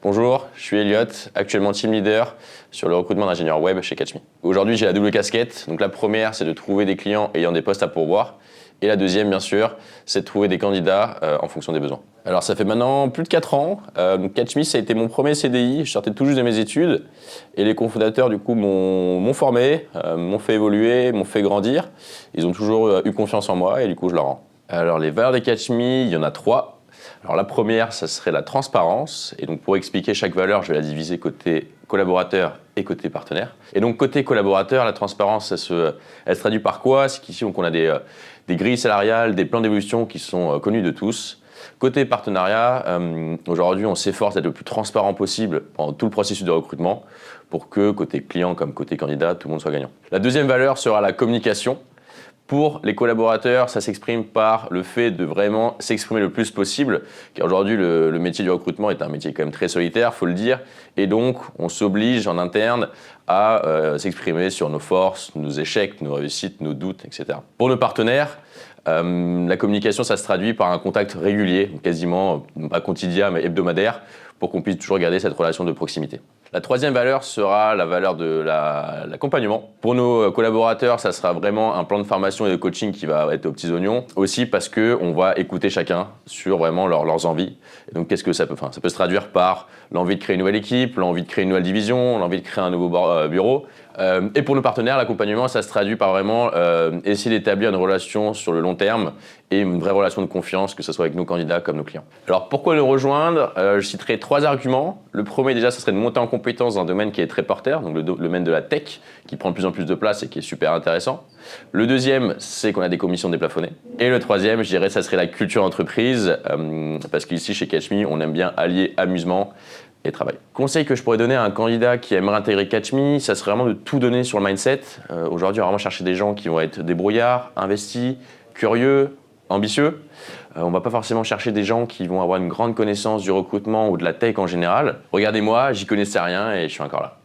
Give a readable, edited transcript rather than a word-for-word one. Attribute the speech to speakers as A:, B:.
A: Bonjour, je suis Elliot, actuellement team leader sur le recrutement d'ingénieurs web chez Catch Me. Aujourd'hui, j'ai la double casquette. Donc la première, c'est de trouver des clients ayant des postes à pourvoir. Et la deuxième, bien sûr, c'est de trouver des candidats en fonction des besoins. Alors ça fait maintenant plus de 4 ans. Catch Me, ça a été mon premier CDI. Je sortais tout juste de mes études. Et les cofondateurs, du coup, m'ont formé, m'ont fait évoluer, m'ont fait grandir. Ils ont toujours eu confiance en moi et du coup, je leur rends. Alors les valeurs de Catch Me, il y en a 3. Alors la première, ça serait la transparence. Et donc pour expliquer chaque valeur, je vais la diviser côté collaborateur et côté partenaire. Et donc côté collaborateur, la transparence, elle se traduit par quoi? C'est qu'ici on a des grilles salariales, des plans d'évolution qui sont connus de tous. Côté partenariat, aujourd'hui on s'efforce d'être le plus transparent possible pendant tout le processus de recrutement pour que côté client comme côté candidat, tout le monde soit gagnant. La deuxième valeur sera la communication. Pour les collaborateurs, ça s'exprime par le fait de vraiment s'exprimer le plus possible, car aujourd'hui, le métier du recrutement est un métier quand même très solitaire, faut le dire, et donc on s'oblige en interne à s'exprimer sur nos forces, nos échecs, nos réussites, nos doutes, etc. Pour nos partenaires, la communication, ça se traduit par un contact régulier, quasiment pas quotidien, mais hebdomadaire, pour qu'on puisse toujours garder cette relation de proximité. La troisième valeur sera la valeur de l'accompagnement. Pour nos collaborateurs, ça sera vraiment un plan de formation et de coaching qui va être aux petits oignons. Aussi parce qu'on va écouter chacun sur vraiment leurs envies. Et donc qu'est-ce que ça peut faire? Ça peut se traduire par l'envie de créer une nouvelle équipe, l'envie de créer une nouvelle division, l'envie de créer un nouveau bureau. Et pour nos partenaires, l'accompagnement, ça se traduit par vraiment essayer d'établir une relation sur le long terme et une vraie relation de confiance, que ce soit avec nos candidats comme nos clients. Alors pourquoi nous rejoindre? Je citerai 3 arguments. Le premier déjà, ce serait de monter en compétence dans un domaine qui est très porteur, donc le domaine de la tech, qui prend de plus en plus de place et qui est super intéressant. Le deuxième, c'est qu'on a des commissions déplafonnées. Et le troisième, je dirais, ça serait la culture entreprise, parce qu'ici, chez Catch Me, on aime bien allier amusement et travail. Conseil que je pourrais donner à un candidat qui aimerait intégrer Catch Me, ça serait vraiment de tout donner sur le mindset. Aujourd'hui, on va vraiment chercher des gens qui vont être débrouillards, investis, curieux, ambitieux. On ne va pas forcément chercher des gens qui vont avoir une grande connaissance du recrutement ou de la tech en général. Regardez-moi, j'y connaissais rien et je suis encore là.